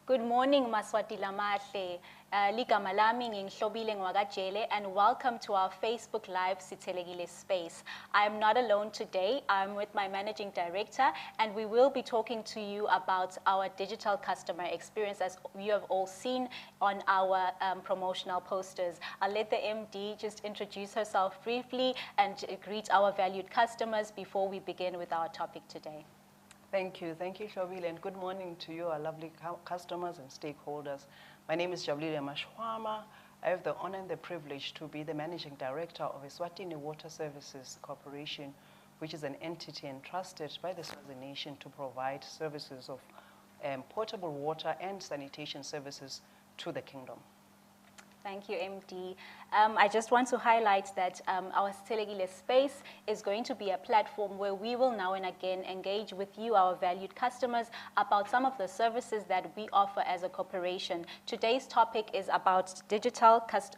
Good morning, Maswati Lamahle. Ligama lami ngingihlobile ngwakajele, and welcome to our Facebook Live Sithelekile space. I'm not alone today. I'm with my managing director, and we will be talking to you about our digital customer experience, as you have all seen on our promotional posters. I'll let the MD just introduce herself briefly and greet our valued customers before we begin with our topic today. Thank you, Shobile, and good morning to you, our lovely customers and stakeholders. My name is Jabulile Mashwama. I have the honor and the privilege to be the Managing Director of Eswatini Water Services Corporation, which is an entity entrusted by the Swazi nation to provide services of potable water and sanitation services to the kingdom. Thank you, MD. I just want to highlight that our Sithelekile space is going to be a platform where we will now and again engage with you, our valued customers, about some of the services that we offer as a corporation. Today's topic is about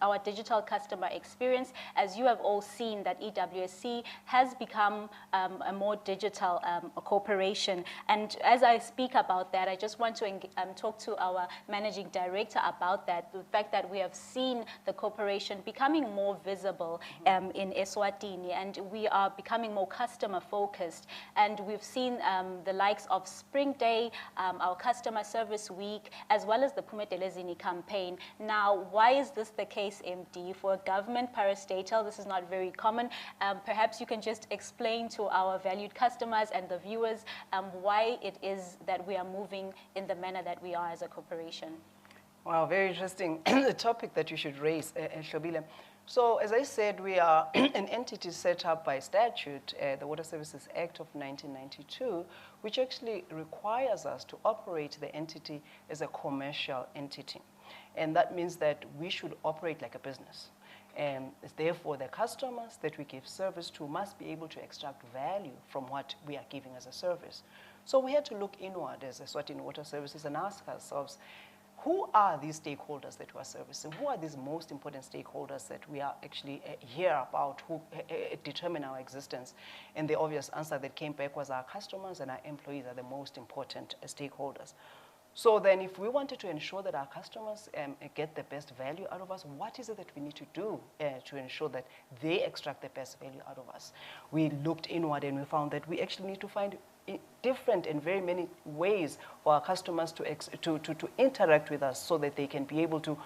our digital customer experience. As you have all seen, that EWSC has become a more digital corporation. And as I speak about that, I just want to talk to our managing director about that, the fact that we have seen the corporation becoming more visible in Eswatini, and we are becoming more customer focused. And we've seen the likes of Spring Day, our Customer Service Week, as well as the Phum'edelezini campaign. Now, why is this the case, MD? For a government parastatal, this is not very common. Perhaps you can just explain to our valued customers and the viewers why it is that we are moving in the manner that we are as a corporation. Wow, very interesting the topic that you should raise, Shobile. So, as I said, we are an entity set up by statute, the Water Services Act of 1992, which actually requires us to operate the entity as a commercial entity. And that means that we should operate like a business. And therefore, the customers that we give service to must be able to extract value from what we are giving as a service. So we had to look inward as Eswatini Water Services and ask ourselves, who are these stakeholders that we are servicing? Who are these most important stakeholders that we are actually here about, who determine our existence? And the obvious answer that came back was our customers and our employees are the most important stakeholders. So then if we wanted to ensure that our customers get the best value out of us, what is it that we need to do to ensure that they extract the best value out of us? We looked inward and we found that we actually need to find different and very many ways for our customers to interact with us so that they can be able to,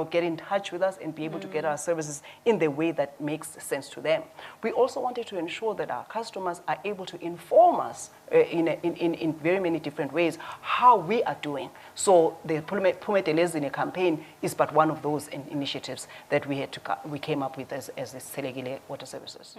get in touch with us and be able to get our services in the way that makes sense to them. We also wanted to ensure that our customers are able to inform us in very many different ways how we are doing. So the Phum'edelezini campaign is but one of those initiatives that we came up with as the Sithelekile Water Services.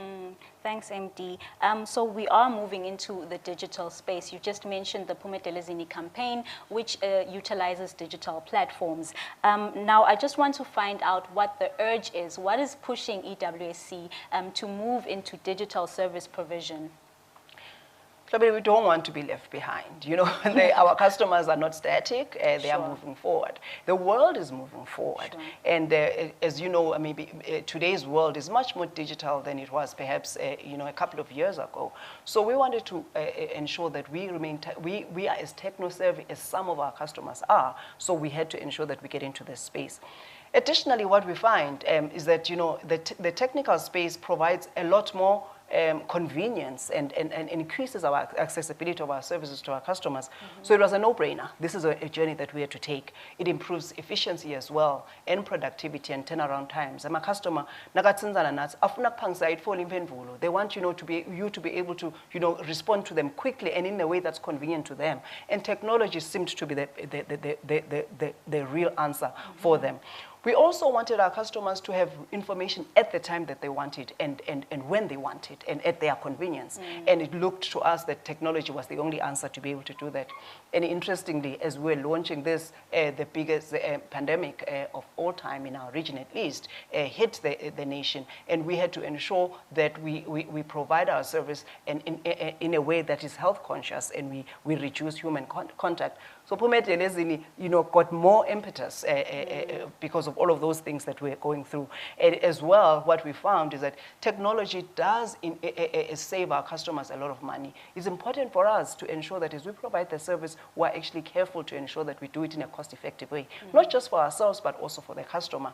Thanks, MD. So we are moving into the digital space. You just mentioned the Phum'edelezini campaign, which utilizes digital platforms. Now, I just want to find out what the urge is. What is pushing EWSC to move into digital service provision? We don't want to be left behind. Our customers are not static. They are moving forward. The world is moving forward. Sure. And as you know, maybe today's world is much more digital than it was perhaps a couple of years ago. So we wanted to ensure that we remain, we are as techno-savvy as some of our customers are. So we had to ensure that we get into this space. Additionally, what we find is that the technical space provides a lot more convenience and increases our accessibility of our services to our customers. So it was a no-brainer. This is a journey that we had to take. It improves efficiency as well and productivity and turnaround times. I'm a customer, they want you to be able to respond to them quickly and in a way that's convenient to them. And technology seemed to be the real answer for them. We also wanted our customers to have information at the time that they want it and when they want it and at their convenience. And it looked to us that technology was the only answer to be able to do that. And interestingly, as we're launching this, the biggest pandemic of all time in our region at least, hit the nation. And we had to ensure that we provide our service in a way that is health conscious and we reduce human contact. So Phum'edelezini, got more impetus because of all of those things that we're going through. And as well, what we found is that technology does save our customers a lot of money. It's important for us to ensure that as we provide the service, we're actually careful to ensure that we do it in a cost-effective way, not just for ourselves, but also for the customer.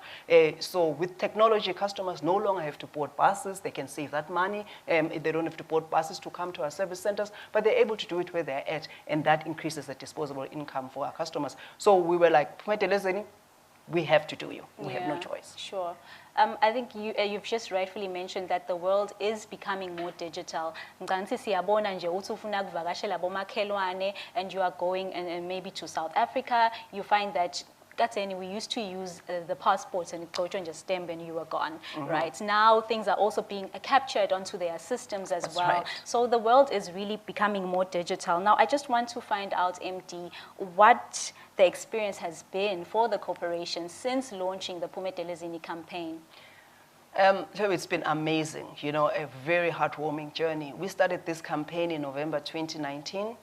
So with technology, customers no longer have to board buses. They can save that money. They don't have to board buses to come to our service centers, but they're able to do it where they're at, and that increases the disposable income for our customers. So we were like, Phum'edelezini, we have to do you. We have no choice. Sure. I think you've just rightfully mentioned that the world is becoming more digital. And you are going and maybe to South Africa, you find that we used to use the passports and go and just stamp and you were gone, right? Now things are also being captured onto their systems as well. Right. So the world is really becoming more digital. Now I just want to find out, MD, what the experience has been for the corporation since launching the Phum'edelezini campaign. So it's been amazing, a very heartwarming journey. We started this campaign in November 2019.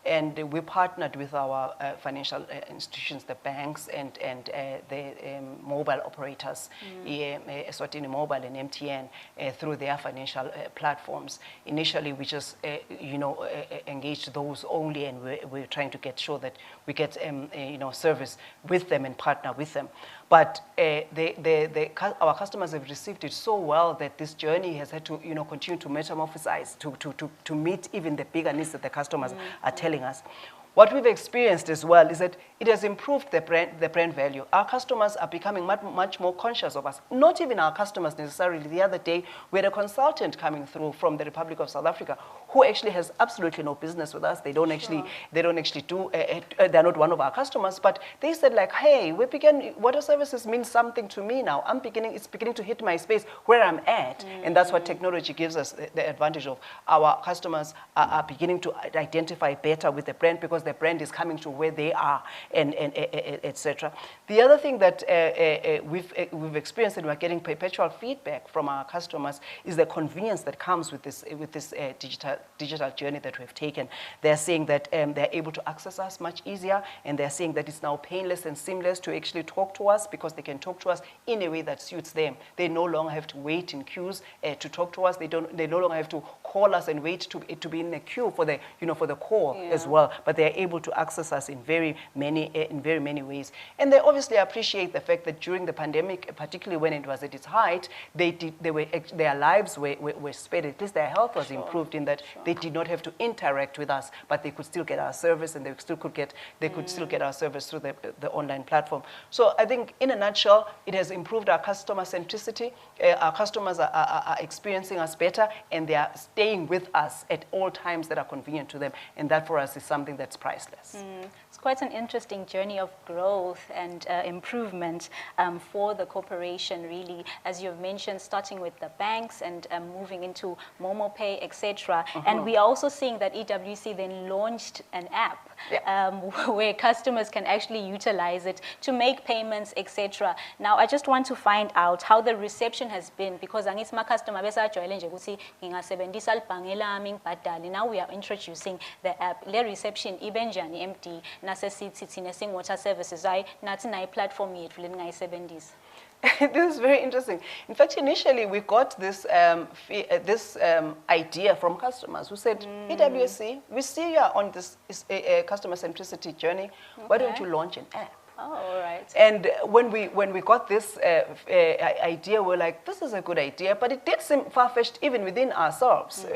And we partnered with our financial institutions, the banks and the mobile operators, Eswatini Mobile and MTN, through their financial platforms. Initially, we just engaged those only, and we're trying to get sure that we get service with them and partner with them. But our customers have received it so well that this journey has had to continue to metamorphosize to meet even the bigger needs that the customers are telling us. What we've experienced as well is that it has improved the brand value. Our customers are becoming much more conscious of us. Not even our customers necessarily. The other day, we had a consultant coming through from the Republic of South Africa who actually has absolutely no business with us. They're not one of our customers, but they said like, hey, water services means something to me now. It's beginning to hit my space where I'm at. And that's what technology gives us the advantage of. Our customers are beginning to identify better with the brand because the brand is coming to where they are, and etc. The other thing that we've experienced, and we're getting perpetual feedback from our customers, is the convenience that comes with this digital journey that we've taken. They're saying that they're able to access us much easier, and they're saying that it's now painless and seamless to actually talk to us because they can talk to us in a way that suits them. They no longer have to wait in queues to talk to us. They no longer have to call us and wait to be in a queue for the call as well. But they're able to access us in very many ways. And they obviously appreciate the fact that during the pandemic, particularly when it was at its height, their lives were spared. At least their health was improved in that they did not have to interact with us, but they could still get our service, and they could still get our service through the online platform. So I think in a nutshell, it has improved our customer centricity. Our customers are experiencing us better, and they are staying with us at all times that are convenient to them. And that for us is something that's priceless. It's quite an interesting journey of growth and improvement for the corporation, really, as you've mentioned, starting with the banks and moving into Momo Pay, etc. And we are also seeing that EWC then launched an app where customers can actually utilize it to make payments, etc. Now, I just want to find out how the reception has been, because my customer now we are introducing the app. Le reception ibenjani MD nase sithi thina singwater services ayi nathi nayi platform yethu leningayisebenzisa. This is very interesting. In fact, initially we got this idea from customers who said, EWSC, we see you are on this customer centricity journey. Why don't you launch an app? Oh, all right. And when we got this idea, we're like, this is a good idea, but it did seem far-fetched even within ourselves,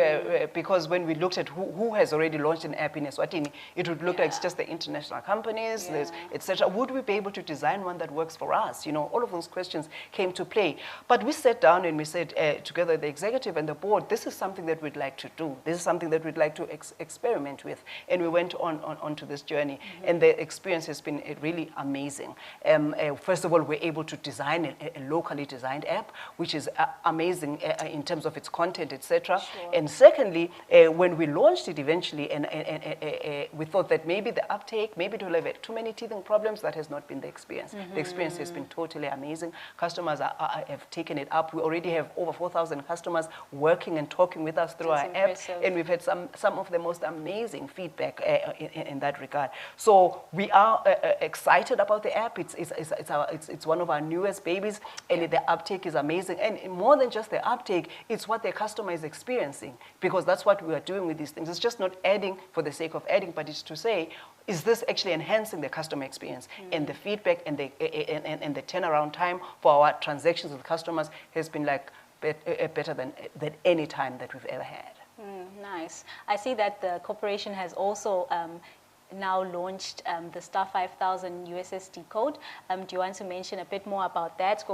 because when we looked at who has already launched an app in Eswatini, it would look like it's just the international companies, etc. Would we be able to design one that works for us? All of those questions came to play. But we sat down and we said, together, the executive and the board, this is something that we'd like to do. This is something that we'd like to experiment with. And we went on to this journey. And the experience has been really amazing. amazing. First of all, we're able to design a locally designed app, which is amazing in terms of its content, etc. Sure. And secondly, when we launched it eventually, and we thought that maybe the uptake, maybe it will have too many teething problems. That has not been the experience. The experience has been totally amazing. Customers have taken it up. We already have over 4,000 customers working and talking with us through our app, and we've had some of the most amazing feedback in that regard. So we are excited about the app. It's one of our newest babies, and the uptake is amazing. And more than just the uptake, it's what the customer is experiencing, because that's what we are doing with these things. It's just not adding for the sake of adding, but it's to say, is this actually enhancing the customer experience? And the feedback and the turnaround time for our transactions with customers has been like better than any time that we've ever had. Nice. I see that the corporation has also now launched the Star 5000 USSD code. Do you want to mention a bit more about that?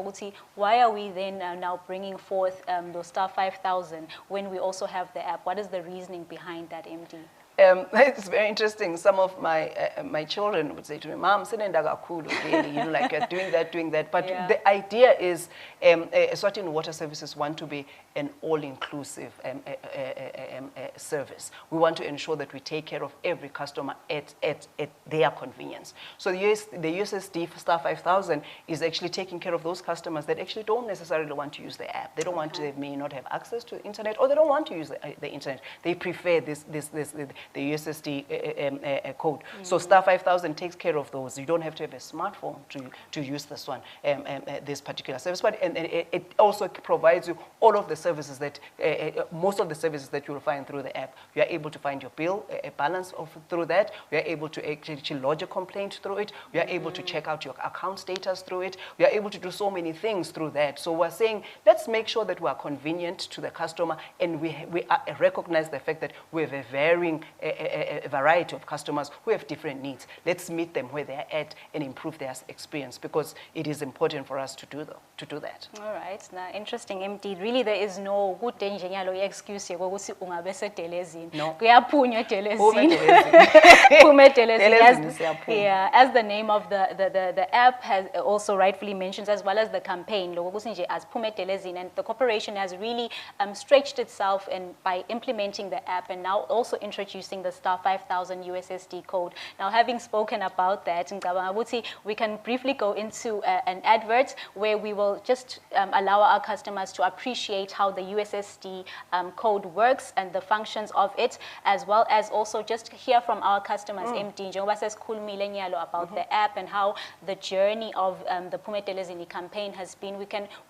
Why are we then now bringing forth those Star 5000 when we also have the app? What is the reasoning behind that, MD? It's very interesting. Some of my children would say to me, "Mom, sinenda kakhulu, really, you know, like you're doing that." But the idea is, Eswatini Water Services want to be an all-inclusive service. We want to ensure that we take care of every customer at their convenience. So the USSD Star 5000 is actually taking care of those customers that actually don't necessarily want to use the app. They don't want to, they may not have access to the internet, or they don't want to use the internet. They prefer the USSD code. So Star 5000 takes care of those. You don't have to have a smartphone to use this one, this particular service. But it also provides you all of the services that, most of the services that you will find through the app. You are able to find your bill, a balance through that. You are able to actually lodge a complaint through it. You are able to check out your account status through it. You are able to do so many things through that. So we're saying, let's make sure that we are convenient to the customer, and we recognize the fact that we have a varying a variety of customers who have different needs. Let's meet them where they're at and improve their experience, because it is important for us to do that. All right. Now, interesting, MD. Really, there is no good excuse here. No. As the name of the app has also rightfully mentions, as well as the campaign, as Phum'edelezini, and the corporation has really stretched itself by implementing the app, and now also introducing the Star 5000 USSD code. Now, having spoken about that, we can briefly go into an advert where we will just allow our customers to appreciate how the USSD code works and the functions of it, as well as also just hear from our customers, MD, about the app and how the journey of the Phum'edelezini campaign has been.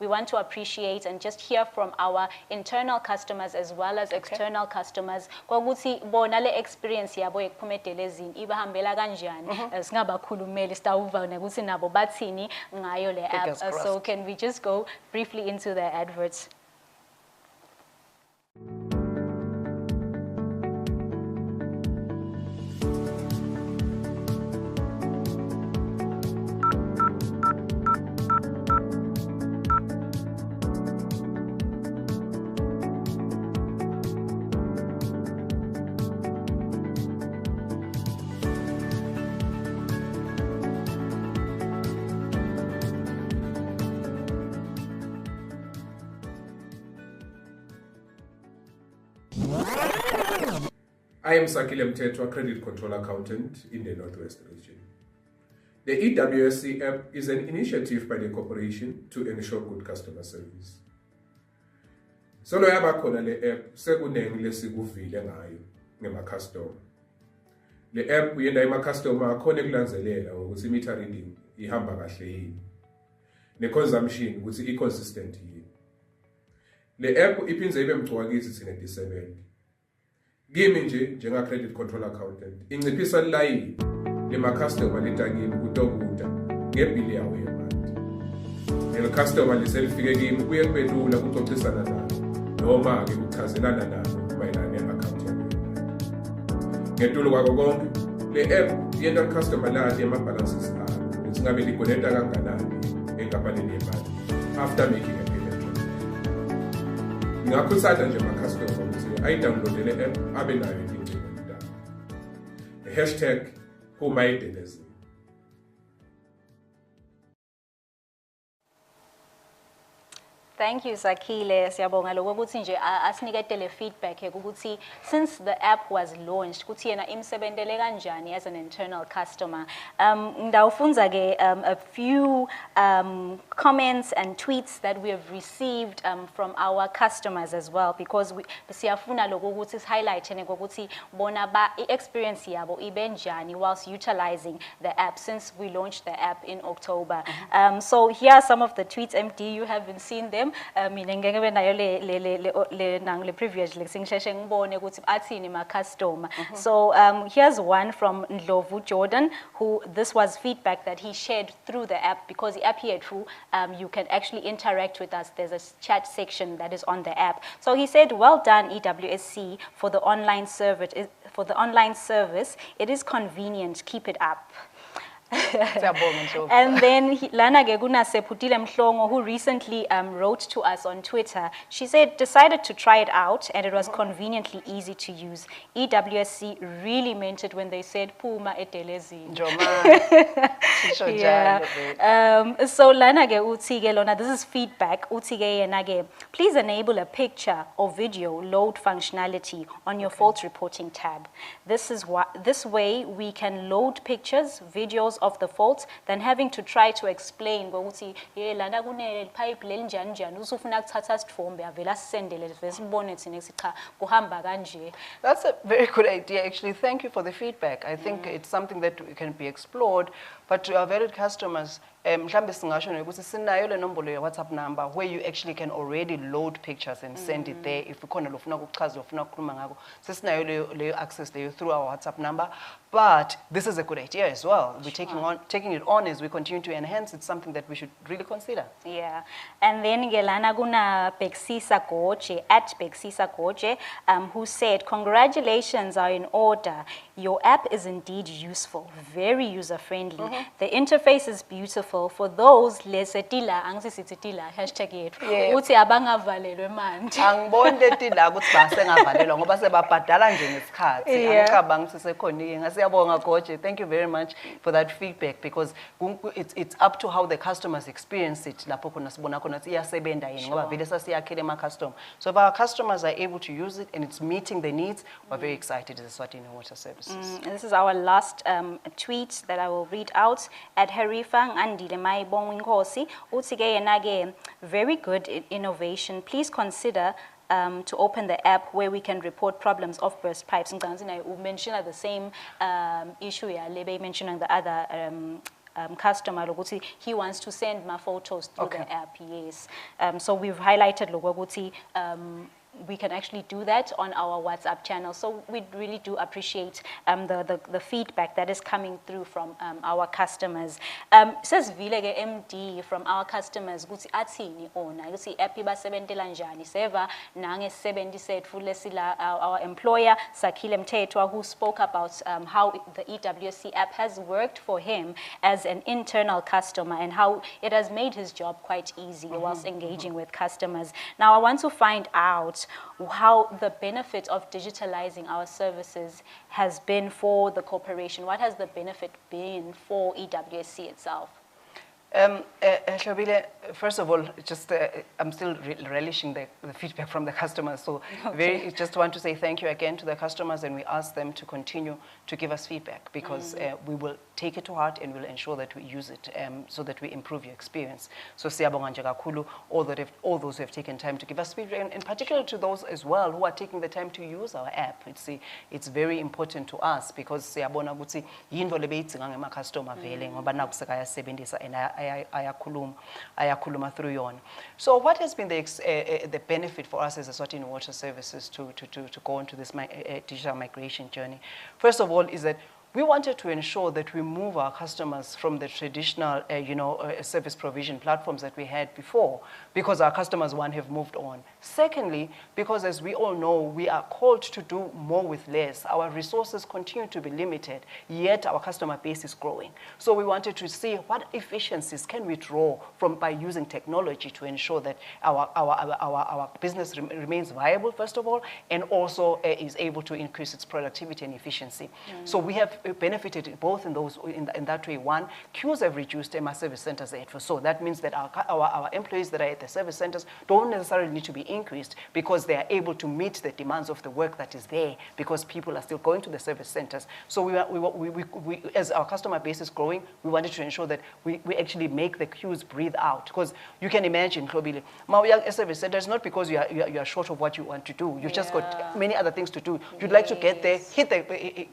We want to appreciate and just hear from our internal customers as well as external customers. Experience yabo ePhum'edelezini ibahambela kanjani, singabakhulumeli sitawuva nokuthi nabo bathini ngayo le app. So can we just go briefly into the adverts? I am Sakile Mtetwa, Credit Control Accountant in the Northwest region. The EWSC app is an initiative by the corporation to ensure good customer service. Solo yaba khona le app sekunengi lesikuvile ngayo ngema-customer. Le app uyenda ema-customer akhona ekulandzelela ukuthi i-meter reading ihamba kahle yini, ne-consumption ukuthi i-consistent yini. Le app iphinze ibe mgcoka kithi thina disabled. Kimi nje njenga-credit control accountant inciphisa layini lema-customer leta kimi kutokuta ngebhili yawo yemali. Nele-customer liselifike kimi kuye kube lula kuxoxisana nalo noma-ke ukuchazelana nalo mayelana ne-account yakho yemali. Ngetulo kwako konke, le app yenta i-customer lazi ama-balances alo ukuthi ngabe likoleta kanganani enkampanini yemali after making a payment. Ngingakhuthaza nje ama-customer ukuthi ayi-downloade le app abe nayo ingcingo yomntana. #Phum'edelezini. Thank you, Sakile. Siyabonga lokho ukuthi nje asiniketele feedback ukuthi since the app was launched, ukuthi yena imsebentele kanjani as an internal customer. Ngidawufunza ke a few comments and tweets that we have received from our customers as well, because siyafuna lokho ukuthi highlight ukuthi bona ba experience yabo ibenjani whilst utilizing the app since we launched the app in October. So here are some of the tweets. MD, you haven't seen them. Mina ngeke nayo le previous ngisheshe ngibone ukuthi athini ma customer. So here's one from Ndlovu Jordan, who this was feedback that he shared through the app, because the app here too, you can actually interact with us. There's a chat section that is on the app. So he said, "Well done EWSC for the online service. It is convenient. Keep it up." And then Lana Geguna Seputile Mhlongo, who recently wrote to us on Twitter, she said, "Decided to try it out and it was conveniently easy to use. EWSC really meant it when they said Phum'edelezini." Yeah. So Lana Ge Utige Lona, this is feedback. Utige Yenage, please enable a picture or video load functionality on your fault reporting tab. This way we can load pictures, videos of the faults than having to try to explain ukuthi lana kune pipe lenjani njani usufuna ukuthatha sithombe avela sisendele vesibone thina sicha kuhamba kanje. That's a very good idea, actually. Thank you for the feedback. I think it's something that can be explored, but to our valued customers, mhlambe singasho ukuthi sinayo le nombolo ye WhatsApp number where you actually can already load pictures and send it there. If ukhona lofuna ukuchaza lofuna ukukhuluma ngako, sesinayo leyo access leyo through our WhatsApp number. But this is a good idea as well. We're taking it on as we continue to enhance. It's something that we should really consider. Yeah. And then Gelana Guna Beksisa Goche, at Beksisa Goche, who said, "Congratulations are in order. Your app is indeed useful, very user-friendly. The interface is beautiful. For those lesetila angisisitila #it uthi abangavalelwe manje." Angibonde tila ukuthi basengavalelwa ngoba sebabhadala nje ngesikhathi. Angicabanga ukuthi sekhona ngase thank you very much for that feedback, because it's up to how the customers experience it. So if our customers are able to use it and it's meeting the needs, we're very excited as Eswatini Water Services. This is our last tweet that I will read out. At Herifang Andile Maibongwinkosi, Utige Yenage, very good innovation. Please consider to open the app where we can report problems of burst pipes. We mentioned the same issue. Lebe mentioning the other customer. He wants to send my photos through the app. Yes. So we've highlighted we can actually do that on our WhatsApp channel. So we really do appreciate the feedback that is coming through from our customers. Says Vilege MD from our customers, Guti Atini ona, Guti Epiba Sebentela Njani, Seva, Nange Sebendi said Fulesila, our employer, Sakile Mtetwa, who spoke about how the EWSC app has worked for him as an internal customer and how it has made his job quite easy whilst engaging with customers. Now I want to find out how the benefit of digitalizing our services has been for the corporation. What has the benefit been for EWSC itself? Shabile, first of all, just I'm still relishing the feedback from the customers. So just want to say thank you again to the customers, and we ask them to continue to give us feedback, because we will take it to heart and we'll ensure that we use it so that we improve your experience. So siyabonga kakhulu all those who have taken time to give us feedback, and in particular to those as well who are taking the time to use our app. It's very important to us, because siyabona ukuthi yinto lebeyidzinga ngema customer vele ngoba nakuseka sebenzisa and ayakhuluma through yon. So what has been the benefit for us as Eswatini Water Services to go into this digital migration journey? First of all is that we wanted to ensure that we move our customers from the traditional, service provision platforms that we had before, because our customers, one, have moved on. Secondly, because as we all know, we are called to do more with less. Our resources continue to be limited, yet our customer base is growing. So we wanted to see what efficiencies can we draw from by using technology to ensure that our business remains viable, first of all, and also is able to increase its productivity and efficiency. So we have benefited both in that way. One, queues have reduced in our service centers. So that means that our employees that are at the service centers don't necessarily need to be increased because they are able to meet the demands of the work that is there because people are still going to the service centers. So we as our customer base is growing, we wanted to ensure that we actually make the queues breathe out, because you can imagine, Klobile, a service center is not because you are short of what you want to do. You've just got many other things to do. You'd like to get there,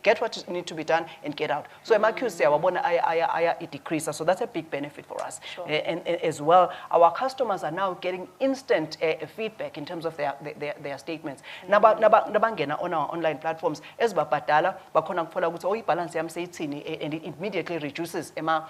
get what need to be done, and get out. So my queues there, it decreases. So that's a big benefit for us. Sure. And as well, our customers are now getting instant feedback in terms of their statements. Nabangena on our online platforms, as babadala, bakhona kuthola ukuthi oh ibalance yami seyithini, and it immediately reduces ema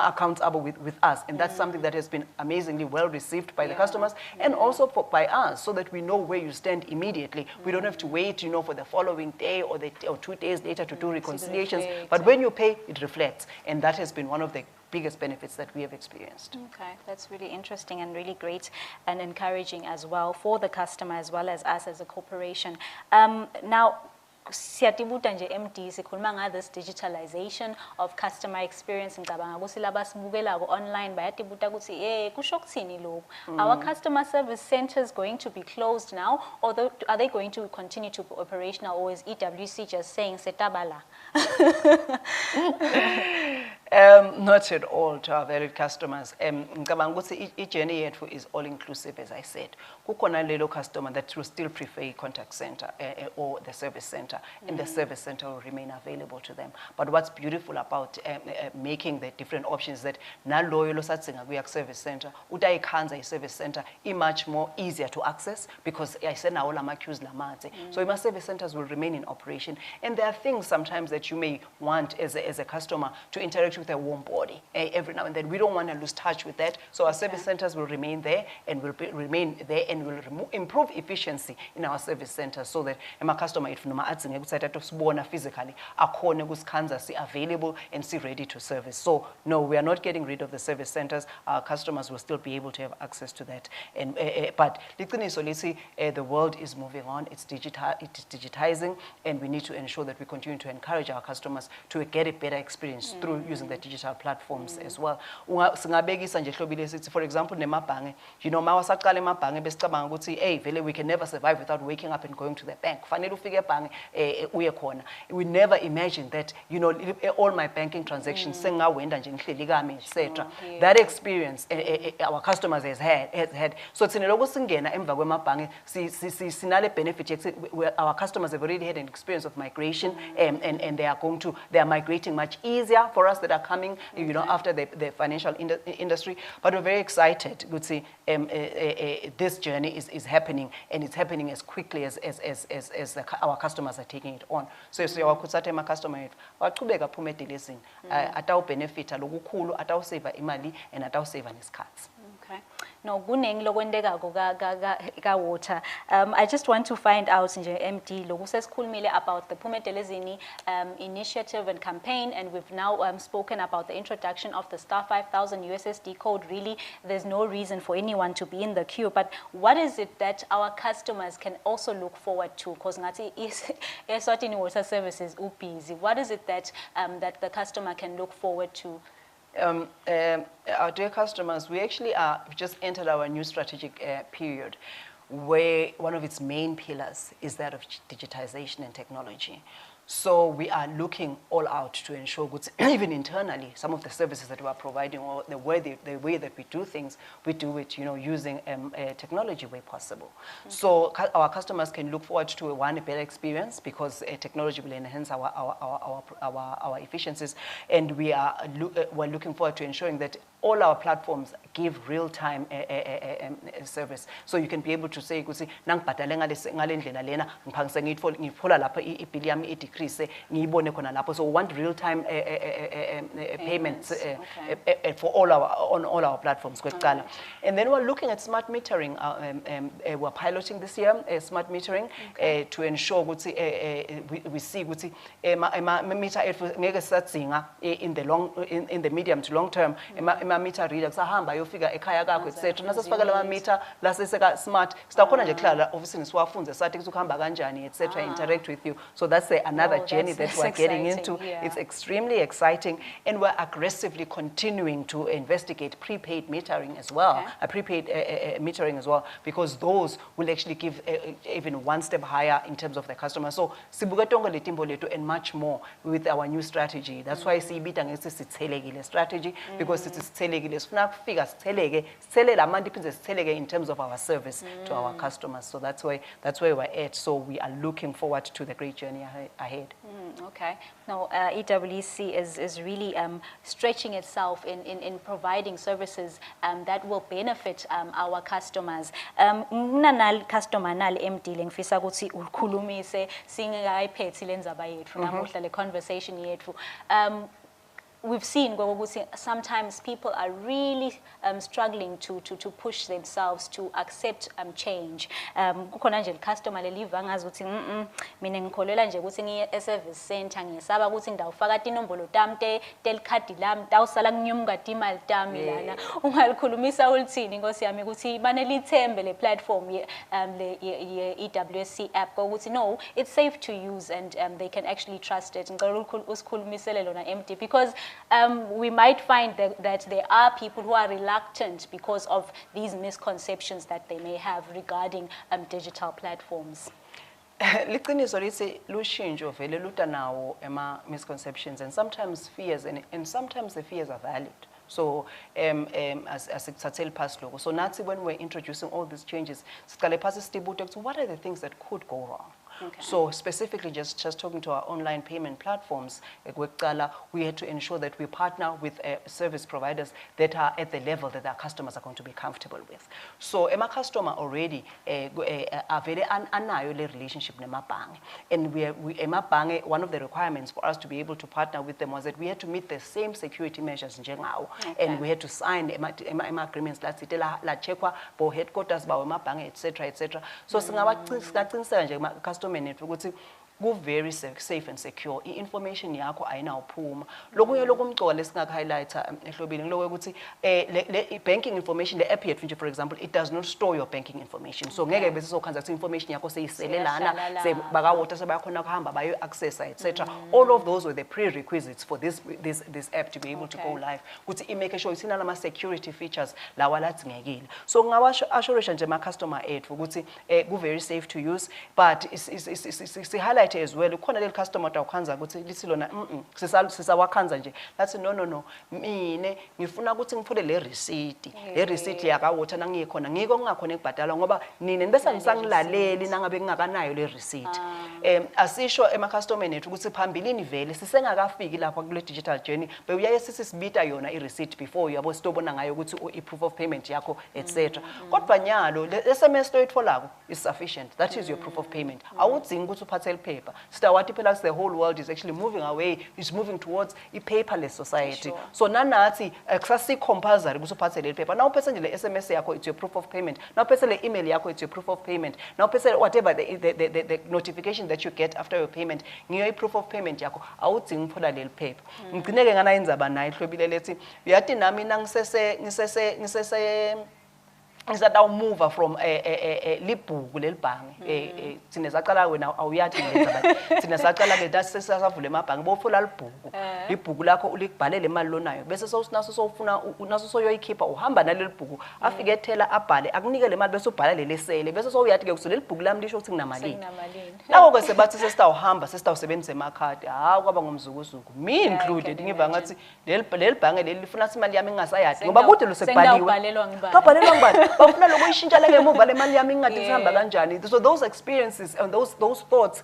accounts with us, and that's something that has been amazingly well received by the customers and also by us, so that we know where you stand immediately. We don't have to wait, for the following day or 2 days later to do reconciliations. But when you pay, it reflects, and that has been one of the biggest benefits that we have experienced. Okay, that's really interesting and really great and encouraging as well for the customer as well as us as a corporation. Now, siyatibuta nje MD sikhuluma nga this digitalization of customer experience, ngicabanga ukuthi labasibukela online bayatibuta ukuthi kusho kuthini lokho. Our customer service centers going to be closed now, or are they going to continue to be operational, or is EWC just saying setabala? Not at all, to our valued customers. Ngicabanga ukuthi i-journey yethu is all inclusive, as I said. Kukhona lelo customer that will still prefer a contact center or the service center, and the service center will remain available to them. But what's beautiful about making the different options that naloyo losatsinga kuya service center, utayikhanza i-service center much more easier to access, because ayisenawo lama queues lamatse. So my service centers will remain in operation, and there are things sometimes that you may want as a customer to interact with a warm body every now and then. We don't want to lose touch with that, so our service centers will remain there and will remain there, and will improve efficiency in our service centers, so that my customer, if noma atsinga kusayita tosibona physically, akhone kusikhanza si available and si ready to service. So no, we are not getting rid of the service centers. Our customers will still be able to have access to that. And but the world is moving on. It is digitizing, and we need to ensure that we continue to encourage our customers to get a better experience through using the digital platforms as well. For example, nemabhange, mawasaqala emabhange besicabanga ukuthi vele we can never survive without waking up and going to the bank. Fanele ufike ebhange uye khona. We never imagined that all my banking transactions sengawenda nje ngihleli kami, etc. That experience our customers has had. So thina lokho singena emva kwemabhange sinale benefit. Our customers have already had an experience of migration, and they are migrating much easier for us that are coming, after the financial industry. But we're very excited to see this journey is happening, and it's happening as quickly as our customers are taking it on. So siyawakhuthaza ama customer waqhubeka Phum'edelezini atawubenefita lokukhulu, atawuseva imali, and atawuseva nesikhathi. Okay. No, kuningi lokwendekako ka water. I just want to find out nje MD lokusesikhulumile about the Phum'edelezini initiative and campaign, and we've now spoken about the introduction of the star 5000 USSD code. Really, there's no reason for anyone to be in the queue, but what is it that our customers can also look forward to? Because ngati Eswatini Water Services busy. What is it that that the customer can look forward to? Our dear customers, we actually just entered our new strategic period, where one of its main pillars is that of digitization and technology. So we are looking all out to ensure, even internally, some of the services that we are providing, or the way that we do things, we do it, using technology where possible. Okay. So our customers can look forward to a better experience, because technology will enhance our efficiencies, and we're looking forward to ensuring that all our platforms give real-time service. So you can be able to say, nangibhadale ngale ndlela lena, ngiphangise ngitfola lapha ibill yami decrease, ngiyibone khona lapho. So we want real-time payments for on all our platforms. And then we're looking at smart metering. We're piloting this year smart metering to ensure we see meter in the medium to long term. Meter reader kusahamba yofika ekhaya kakho etc. Nasifaka la meter laseseka smart sizakhona nje kuhlala office siwafunze sathi kuzohamba kanjani etc. interact with you. So that's another journey that we're getting into. Yeah. It's extremely exciting, and we're aggressively continuing to investigate prepaid metering as well. Prepaid metering as well, because those will actually give even one step higher in terms of the customer. So sibuketonga letimbo letu and much more with our new strategy. That's why sibita ngesi sithelekile strategy, because it is sithelekile sifuna kufika sithelele amandla iphindze sitheleke in terms of our service to our customers. So that's where we're at. So we are looking forward to the great journey ahead. Okay. Now, EWSC is really stretching itself in providing services that will benefit our customers. Nal customer nal MD lengifisa ukuthi ukhulumise singayiphethi lenzaba yethu namuhla le conversation yethu. We've seen sometimes people are really struggling to push themselves to accept change. Kukhona nje customer leliva ngazi ukuthi mina ngikholela nje ukuthi ngiye e-service center ngisaba ukuthi ngidawufaka inombolo tami telikhadi lami dawusala kunyumuka imali tami lana ungalikhulumisa ulithini Nkosi yami ukuthi banelithembe le platform le EWSC app ukuthi no, it's safe to use and they can actually trust it. Ngicela usikhulumisele lona MD, because we might find that there are people who are reluctant because of these misconceptions that they may have regarding digital platforms. Liqiniso lithi lushintsho vele luta nawo misconceptions and sometimes fears, and sometimes the fears are valid. So as Tsatel passed logo. So Nazi, when we're introducing all these changes, what are the things that could go wrong? Okay. So specifically just talking to our online payment platforms, we had to ensure that we partner with service providers that are at the level that our customers are going to be comfortable with. So my customer already are very anayo le relationship nemabhange. And one of the requirements for us to be able to partner with them was that we had to meet the same security measures njengawo. And we had to sign agreements la checkwa bo headquarters bawo emabhange etc. So singabacinisela nje customer ukuthi very safe and secure. Information yakho ayinawuphuma. Lokunye lokumgcoka lesingaka highlighter ehlobile ngiloko ukuthi le banking information, the app yethu nje for example, it does not store your banking information. So ngeke bese sokhanza ukuthi information yakho seyiselelana sebakawota sebayakhona kuhamba bayo access etc. All of those were the prerequisites for this app to be able to go live. Ukuthi make sure isina nama security features lawa latsingekile. So ngawashurisha nje ma customer ethu ukuthi go very safe to use, but it's highlight as well. Ukhona le customer tawukhanza ukuthi lithi lona sisawakhanza nje. Lathi no mine ngifuna ukuthi ngifule le receipt. Le receipt yakawotha nangikhona ngiko ngingakhona ekubhadala ngoba nini bese ngisangilaleli nangabe ngingakanayo le receipt. Asisho ema customer nethu ukuthi phambilini vele sisengakafiki lapha kule digital journey bewuyaye sisibita yona I receipt before yabo sitobona ngayo ukuthi I proof of payment yakho etc. Kodwa nyalo le SMS toyitfolako is sufficient. That is your proof of payment. Awudzingi ukuthi uphathe paper. The whole world is actually moving away, is moving towards a paperless society. Sure. So nanathi access compulsory kusuphathe le paper. Now person le SMS yakho, it's your proof of payment. Now person le email yakho, it's your proof of payment. Now person whatever the notification that you get after your payment, ngiyo proof of payment yakho. Awudzingi ukuphola le paper. Ngcineke ngana indzaba nayo ihlobile lethi uyathi nami ngisese move from libhuku lelibhange thina saqala wena awuyathi ngenza thina saqala ke dasesavule emabhange bofula libhuku lakho ulikubhalele imali lonayo bese sowunaso sowufuna unaso soyoyikhipha uhamba naleli bhuku afike ethela abhale akunikele imali bese ubhala lelesele bese sowuyathi ke kusole libhuku lami lisho ukuthi nginamalini lawo ke sebathi sesitawuhamba sesitawusebenzisa emakhadi kwaba ngomzukuzuku me included ngiva ngathi leli bhange leli lifuna imali yami ngingasayathi ngoba kude lusekubhaliwe ngibhalelwa ngibani bafuna lokuyishintsha le ngemuva le mali yami ingadi sihamba kanjani. So those experiences and those thoughts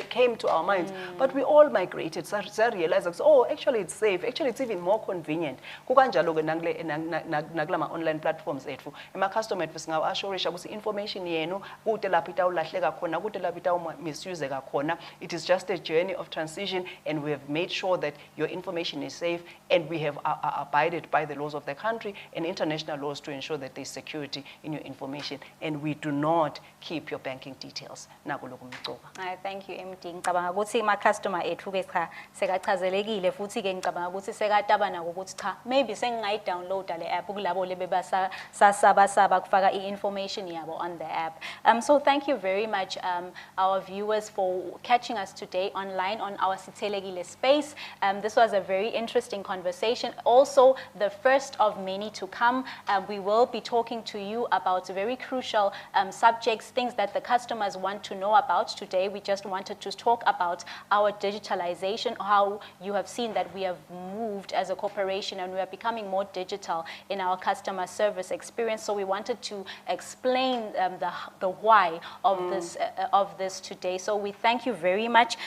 came to our minds, but we all migrated. So I realized, oh, actually it's safe, actually it's even more convenient. Kukanjalo ke nakulama online platforms ethu ema customer ethu singawa assurisha ukuthi information yenu kude lapho itawulahleka khona, kude lapho itawu misuse khona. It is just a journey of transition, and we have made sure that your information is safe, and we have abided by the laws of the country and international laws to ensure that there is security in your information, and we do not keep your banking details. Thank you, MD. Ngicabanga ukuthi ama customer ethu ke cha sekachazelekile futhi ke ngicabanga ukuthi sekataba nako ukuthi cha maybe sengingayi-downloada le app kulabo lebebasasaba kufaka i-information yabo on the app. So thank you very much our viewers for catching us today online on our Sithelekile space. This was a very interesting conversation, also the first of many to come. We will be talking to you about very crucial subjects, things that the customers want to know about. Today we just wanted to talk about our digitalization, how you have seen that we have moved as a corporation and we are becoming more digital in our customer service experience. So we wanted to explain the why of this today. So we thank you very much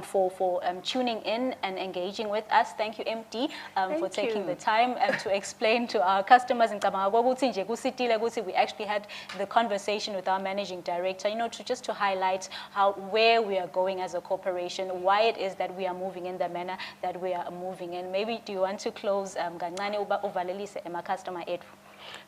for tuning in and engaging with us. Thank you, MD, for taking the time to explain to our customers. We actually had the conversation with our managing director, to highlight where we are going as a corporation, why it is that we are moving in the manner that we are moving in. Maybe do you want to close uvalelise ema customer ethu?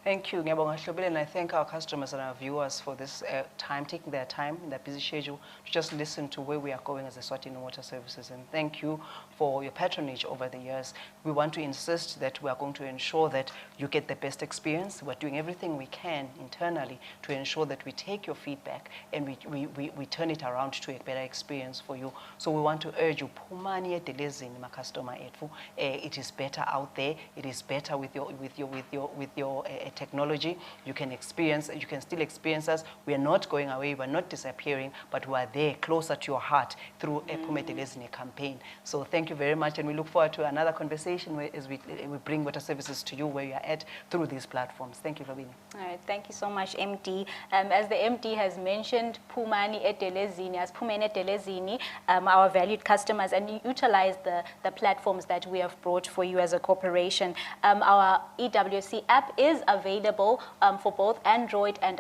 Thank you, Ngiyabonga Hlobile, and I thank our customers and our viewers for this time, taking their time in their busy schedule to just listen to where we are going as Eswatini Water Services. And thank you for your patronage over the years. We want to insist that we are going to ensure that you get the best experience. We're doing everything we can internally to ensure that we take your feedback and we turn it around to a better experience for you. So we want to urge you, Phum'edelezini ma customer ethu. It is better out there. It is better with your technology. You can still experience us. We are not going away, we're not disappearing, but we are there closer to your heart through a Phum'edelezini campaign. So thank you very much, and we look forward to another conversation as we bring water services to you where you are at through these platforms. Thank you, Robin. All right, thank you so much, MD. As the MD has mentioned, Phum'edelezini, our valued customers, and utilize the platforms that we have brought for you as a corporation. Our EWSC app is available for both Android and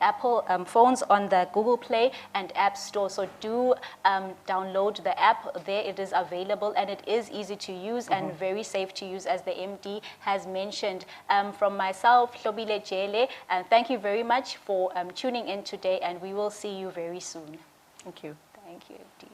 Apple phones on the Google Play and App Store. So do download the app. There it is available, and it is easy to use and very safe to use, as the MD has mentioned. From myself, Hlobile Jele, thank you very much for tuning in today, and we will see you very soon. Thank you. Thank you, MD.